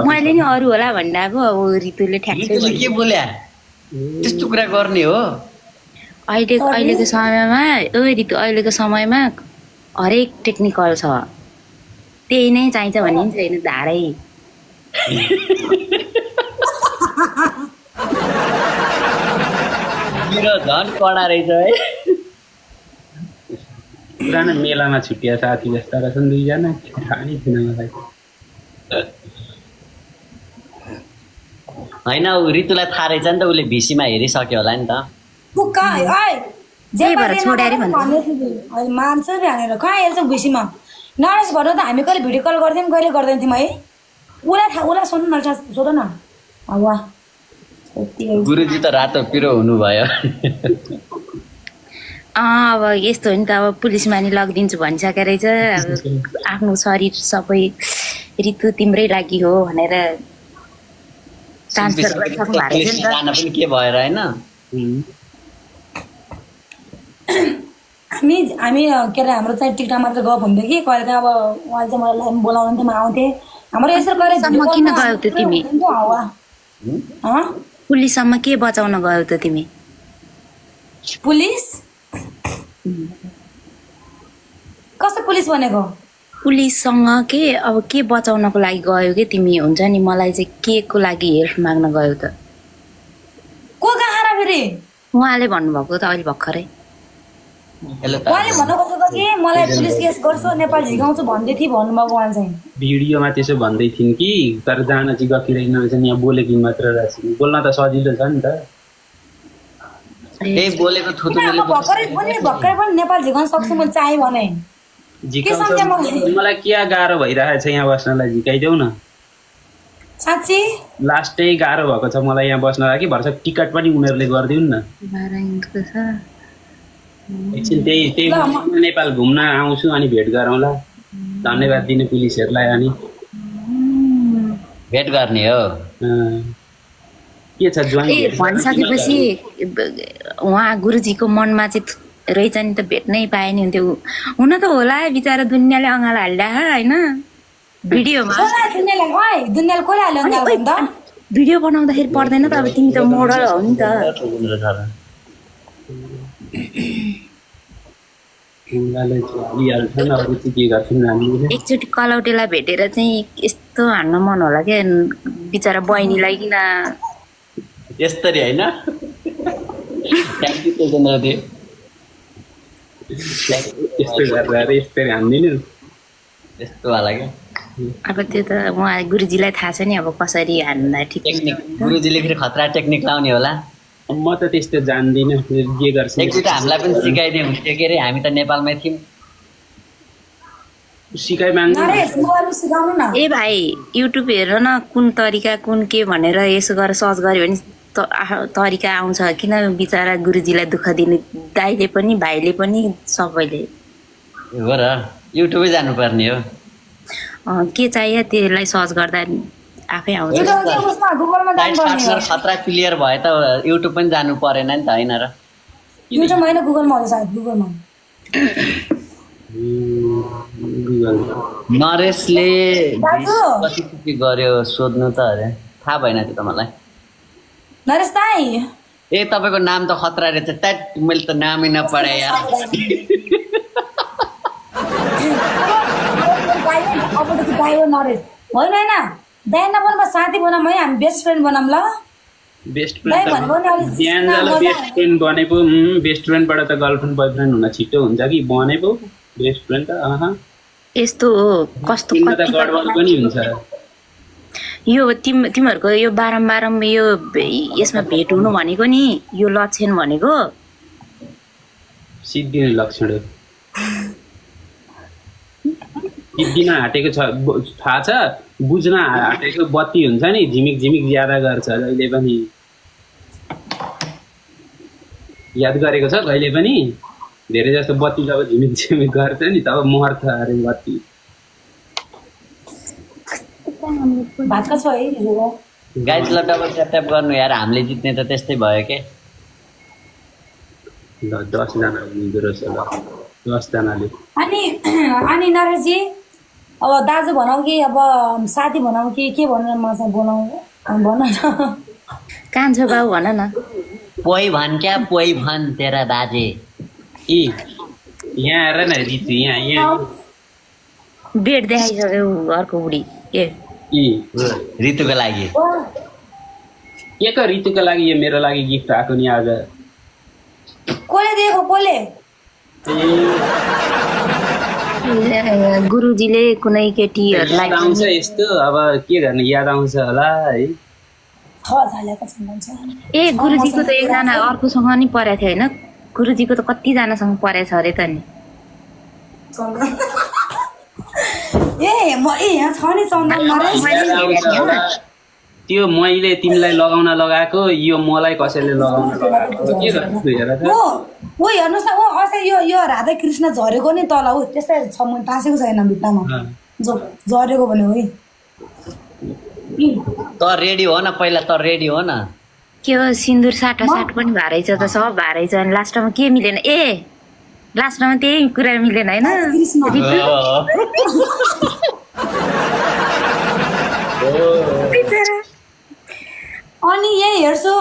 मैले नि अरू होला भन्दाको अब ऋतुले ठ्याक्कै के बोल्या त्यस्तो कुरा गर्ने हो अहिलेको समयमा ऋतु अहिलेको समयमा हरेक टेक्निकल छ त्यही नै चाहिन्छ भन्ने नि छैन धारै मेरो झन् कडा रहेछ है पुरानो मेलामा छुट्टिया साथी जस्ता रहेछन् दुईजना थाहा नै थिएन मलाई होइन ऊ ऋतुलाई थाहा रहेछ नि त उसले भिसीमा हेरिसक्यो होला नि त त्यही भएर छोड्यो अरे मान्छ भनेर कहाँ हेर्छ भिसीमा नरेश भएर त हामी कहिले भिडियो कल गर्थ्यौँ कहिले गर्दैन थियौँ है उसलाई सोध्नु न सोध न वाह गुरुजी त रातो पिरो हुनुभयो अब यस्तो हो नि त अब पुलिसमा नि लगिदिन्छु भनिसकेको रहेछ अब आफ्नो शरीर सबै ऋतु तिम्रै लागि हो भनेर ट्रान्सफर गरिसक्नु भएको रहेछ नि त जान पनि के भएर होइन हामी के अरे हाम्रो चाहिँ टिकटक मात्र गफ हुन्थ्यो कि कहिले काहीँ अब उहाँले चाहिँ मलाई बोलाउनुहुन्थ्यो म आउँथेँ हाम्रो यसरी गरेर किन गयौ त तिमी पुलिससम्म के बचाउन गयौ त तिमी पुलिस कस्तो पुलिस भनेको पुलिससँग अब के बचाउनको लागि गयो कि तिमी हुन्छ नि मलाई चाहिँ के को लागि हेल्प माग्न गयो त को कहाँ र फेरि उहाँले भन्नुभएको त अहिले भर्खरै उहाँले भन्नुभएको कि मलाई पुलिस केस गर्छु नेपाल झिकाउँछु भन्दै थिए भन्नुभएको उहाँ चाहिँ भिडियोमा त्यसो भन्दै थिइन् कि तर जान चाहिँ गइरहेको रहेछन् यहाँ बोलेको मात्र रहेछन् बोल्न त सजिलो छ नि त ए बोलेको थुथुले भर्खरै पनि नेपाल झिकाउन सक्छु म चाहे भने मलाई क्या गाह्रो भइरहेको छ यहाँ बस्नलाई झिकाइदेऊ न साँच्ची लास्टै गाह्रो भएको छ मलाई यहाँ बस्नलाई कि भर्खर टिकट पनि उनीहरूले गरिदिउन् न एकछिन त्यही नेपाल घुम्न आउँछु अनि भेट गरौँला धन्यवाद दिने पुलिसहरूलाई अनि भेट गर्ने हो के छ ज्वाइन भनिसकेपछि उहाँ गुरुजीको मनमा चाहिँ रहेछ नि त भेट्नै पाए नि हुन्थ्यो हुन त होला बिचरा दुनियाँले अँगालो हाल्दा होइन भिडियोमा भिडियो बनाउँदाखेरि पर्दैन त अब तिमी त मोडल हो नि त एकचोटि कलौटेलाई भेटेर चाहिँ यस्तो हान्न मन होला क्या बिचरा बहिनीलाई किन यस्तरी होइन थ्याङ्क यू तेजेन्द्रदेव यस्तै हान्दिनु यस्तो होला क्या अब त्यो त उहाँ गुरुजीलाई थाहा छ नि अब कसरी हान्दा ठिक गुरुजीले फेरि खतरा टेक्निक लाउने होला म त त्यस्तो जान्दिनँ के गर्छु एकचोटि हामीलाई पनि सिकाइदियो हुन्थ्यो के अरे हामी त नेपालमै थियौँ ए भाइ युट्युब हेर न कुन तरिका कुन के भनेर यसो गरेर सर्च गर्यो भने तरिका आउँछ किन बिचरा गुरुजीलाई दुःख दिने दाइले पनि भाइले पनि सबैले हो र युट्युबै जानुपर्ने हो के चाहियो त्यसलाई सर्च गर्दा आफै आउँछ खतरा क्लियर भए त युट्युब पनि जानु परेन नि त होइन र नरेशले कति गर्यो सोध्नु त अरे थाहा भएन त्यो त मलाई नरेश दाइ ए तपाईँको नाम त खतरा रहेछ ट्याट मैले त नामै नपढाएँ यार नरेश होइन होइन दाइ नबनाउँ साथी बनाऊँ है हामी बेस्ट फ्रेन्ड बनाऊँ ल बेस्ट फ्रेन्ड बनेको बेस्ट फ्रेन्डबाट त गर्लफ्रेन्ड बोयफ्रेन्ड हुन छिटो हुन्छ कि बनेको बेस्ट फ्रेन्ड त यस्तो हो कस्तो गडबड पनि हुन्छ यो तिमीहरूको यो बारम्बार यो यसमा भेट हुनु भनेको नि यो लक्षण भनेको सिद्धिने लक्षण हो सिद्धिन आँटेको छ थाहा छ बुझ्न आँटेको बत्ती हुन्छ नि झिमिक झिमिक ज्यादा गर्छ जहिले पनि याद गरेको छ कहिले पनि धेरै जस्तो बत्ती जब झिमिक झिमिक गर्छ नि तब मर्छ अरे बत्ती भातका छ है गाइज ल डबल ट्याप गर्नु यार हामीले जित्ने त त्यस्तै भयो के ल 10 जना हुनुहुँदो रहेछ ल 10 जनाले अनि नरेशजी अब दाजु भनौँ कि अब साथी भनौँ कि के भनेर मसँग बोलाउँ भन न कान्छो बाउ भन न पोइ भन क्या पोइ भन तेरा बाजे ए यहाँ हेर न रितु यहाँ बेड देखाइसक्यो घरको बुढी ए ऋतुको लागि के को ऋतुको लागि यो मेरो लागि गिफ्ट आएको नि आज कसले दिएको कसले गुरुजीले कुनै केटीहरूलाई याद आउँछ यस्तो अब के गर्ने याद आउँछ होला है ए गुरुजीको त एकजना अर्कोसँग नि परेको थियो होइन गुरुजीको त कतिजनासँग परेछ अरे त नि यहाँ छ नि चन्दन त्यो मैले तिमीलाई लगाउन लगाएको यो मलाई कसैले लगाउन लगाएको के गर्नु हेर त ओ हेर्नुहोस् न ओ अस्ति यो राधा कृष्ण झरेको नि तल ऊ त्यस्तै छ म टाँसेको छैन भित्तामा झरेको भने है त रेडी हो न पहिला त रेडी हो न के हो सिन्दुर साटासाट पनि भारेछ त सब भारेछ अनि लास्टमा के मिलेन ए लास्टमा त्यही कुरा मिलेन होइन अनि यही हेर्छु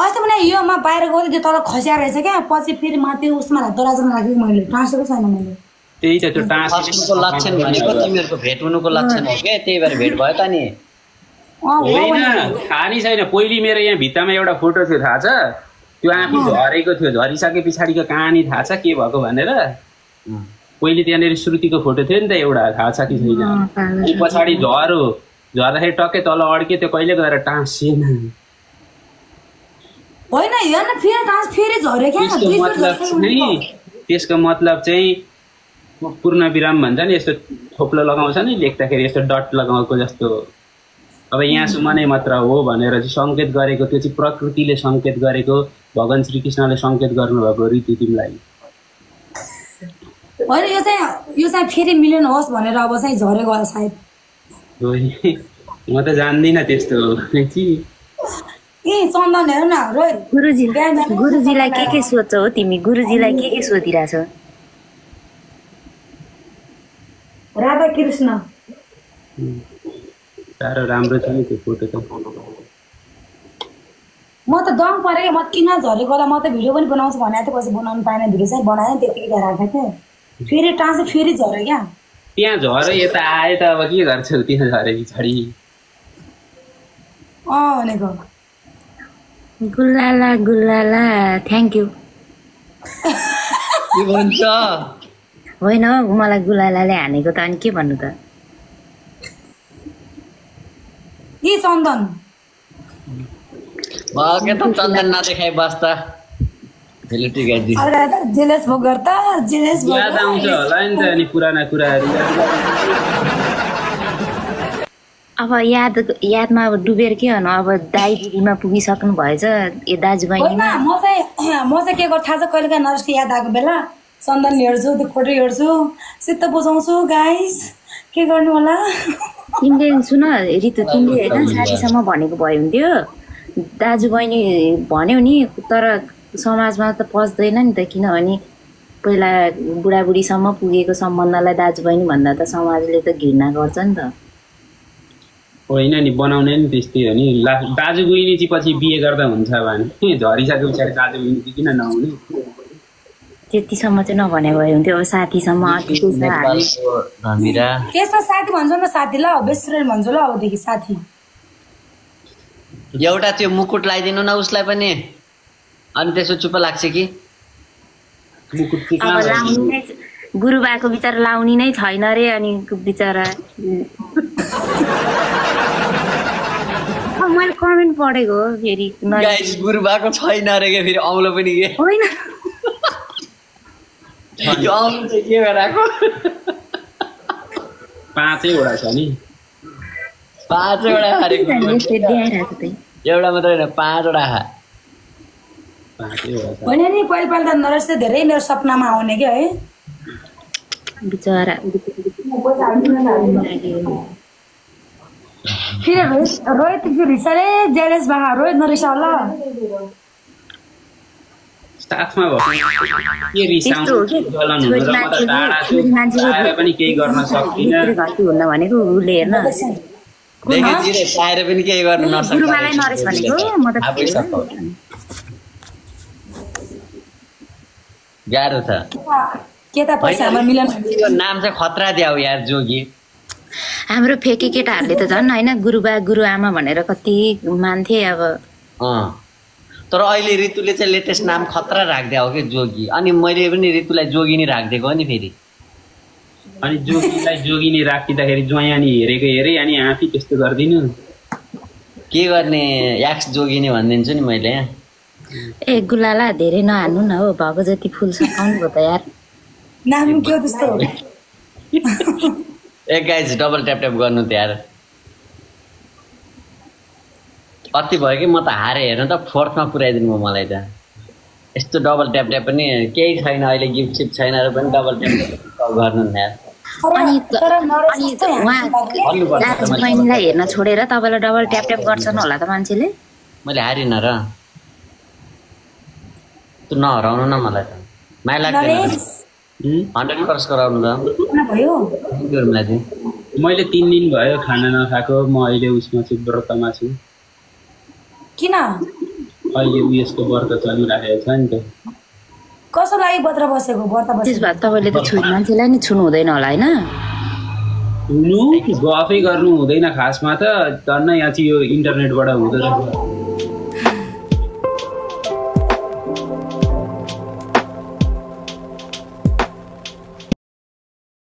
अस्ति पनि योमा बाहिर गयो त्यो तल खसिया रहेछ क्या पछि फेरि माथि उसमा दराजमा राखेको मैले टाँसेको छैन मैले त्यही त त्यो टाँसेको लक्षण भनेको तिमीहरूको भेट हुनुको लक्षण हो क्या त्यही भएर भेट भयो त नि होइन थाहा नि छैन पहिले मेरो यहाँ भित्तामा एउटा फोटो थियो थाहा छ त्यो आफै झरेको थियो झरिसके पछाडिको कहानी थाहा छ के भएको भनेर पहिले त्यहाँनिर श्रुतिको फोटो थियो नि त एउटा थाहा छ कि छैन पछाडि झर्दाखेरि टक्कै तल अड्क्यो त्यो कहिले गएर टाँसिएन होइन हेर्न फेरि झर्यो क्या त्यसको मतलब चाहिँ पूर्ण विराम भन्छ नि यस्तो थोप्लो लगाउँछ नि लेख्दाखेरि यस्तो डट लगाएको जस्तो अब यहाँसम्म नै मात्र हो भनेर चाहिँ सङ्केत गरेको त्यो चाहिँ प्रकृतिले सङ्केत गरेको भगवान श्रीकृष्णले सङ्केत गर्नुभएको ऋतु तिमीलाई होइन यो चाहिँ फेरि मिल्नु होस् भनेर अब चाहिँ झरेको होला सायद म त जान्दिनँ त्यस्तो ए चन्दन हेर न रोहित गुरुजीलाई के सोध्छौ हो तिमी गुरुजीलाई के सोधिरहेछौ राधा कृष्ण साह्रो राम्रो छ नि त्यो फोटो त म त दम परेँ म किन झरेको होला म त भिडियो पनि बनाउँछु भनेको थिएँ पछि बनाउनु पाएन भिडियो चाहिँ बनाएँ त्यतिकै राखेको थिएँ फेरि टाँसे फेरि झऱ्यो क्या त्यहाँ झऱ्यो यता आए त अब के गर्छौ त्यहाँ झरे पछाडि भनेको गुल्लाला गुल्लाला थ्याङ्क यू के भन्छ होइन मलाई गुलालाले हानेको त अनि के भन्नु त ए चन्दन के त चन्दन नदेखाइ बस्दा भेलिटी गाइदिनु जेलस भो गर्दा जेलस भो याद आउँछ होला नि त अनि पुराना कुराहरू अब यादमा अब डुबेर के गर्नु अब दाइ दिदीमा पुगिसक्नु भएछ ए दाजुभाइ म चाहिँ के गर्छु थाहा छ कहिले काहीँ नरेशको याद आएको बेला चन्दन हेर्छु त्यो फोटो हेर्छु सित्त बुझाउँछु गाइस के गर्नु होला तिमीले सुन ऋतु तिमीले होइन साथीसम्म भनेको भए हुन्थ्यो दाजुबहिनी भन्यौ नि तर समाजमा त पस्दैन नि त किनभने पहिला बुढाबुढीसम्म पुगेको सम्बन्धलाई दाजुबहिनी भन्दा त समाजले त घृणा गर्छ नि त होइन नि बनाउने नि त्यस्तै हो नि दाजु बहिनी चाहिँ पछि बिहे गर्दा हुन्छ भने झरिसके पछाडि दाजु बहिनी चाहिँ किन नहुने त्यतिसम्म चाहिँ नभने भए हुन्थ्यो अब साथीसम्म त्यसमा साथी भन्छौ न साथी ल बेस्ट फ्रेन्ड भन्छौ ल अबदेखि साथी एउटा त्यो मुकुट लगाइदिनु न उसलाई पनि अनि त्यसो चुप लाग्छ कि अब लाउनु नै गुरुबाको बिचारा लाउने नै छैन रे अनि बिचारा मैले कमेन्ट पढेको हो फेरि गुरुबाको छैन रे के फेरि औलो पनि के होइन यो औलो चाहिँ के गराको 5 वटा छ नि 5 वटा हारेको एउटा मात्र होइन 5 वटा होइन नि पहिला त नरेश चाहिँ धेरै मेरो सपनामा आउने क्या है बिचरा फेरि रोहित रिसाले जेलेस भए रोहित नरिसा होला साथमा भएको के रिसाउनु गलन हुनु र म त टाढा छु आएर पनि केही गर्न सक्दिनँ घटी हुन्न भनेको उसले हेर्न देखिदिरे पाएर पनि केही गर्न नसक्छ गुरुमालाई नरेश भनेको म त गाह्रो छ के त पैसा हाम्रो मिलन यो नाम चाहिँ खतरा दियाउ यार जोगी हाम्रो फेकी केटाहरूले त झन् होइन गुरुबा गुरुआमा भनेर कति मान्थे अब तर अहिले ऋतुले चाहिँ लेटेस्ट नाम खतरा राख्दै हो कि जोगी अनि मैले पनि ऋतुलाई जोगिनी राखिदिएको हो नि फेरि अनि जोगीलाई जोगिनी राखिदिँदाखेरि ज्वायानी हेरेको हेरे अनि आफै त्यस्तो गर्दिनु के गर्ने याक्स जोगिनी भनिदिन्छु नि मैले ए गुलाला धेरै नहान्नु न हो भएको जति फुल सकाउनु भयो त यार नाम के हो त्यस्तो एक गाइज डबल ट्याप ट्याप गर्नु त यार कति भयो कि म त हारे हेर्नु त फोर्थमा पुऱ्याइदिनु भयो मलाई त यस्तो डबल ट्याप ट्याप पनि केही छैन अहिले गिफ्ट सिफ्ट छैन र पनि डबल ट्याप ट्याप गर्नु नि यार बहिनीलाई हेर्न छोडेर तपाईँलाई डबल ट्याप ट्याप गर्छन् होला त मान्छेले मैले हारिनँ र तँ नहराउनु न मलाई त माया लाग्दैन 100% गराउनु त भयो मैले 3 दिन भयो खाना नखाएको म अहिले उसमा छु व्रतमा छु किन अहिले उयसको व्रत चलिरहेको छ नि त कसो लागि व्रत बसेको व्रत बसेको त्यसो भए तपाईँले त छोरी मान्छेलाई नि छुनु हुँदैन होला होइन हुनु गफै गर्नु हुँदैन खासमा त झन् यहाँ चाहिँ यो इन्टरनेटबाट हुँदो रहेछ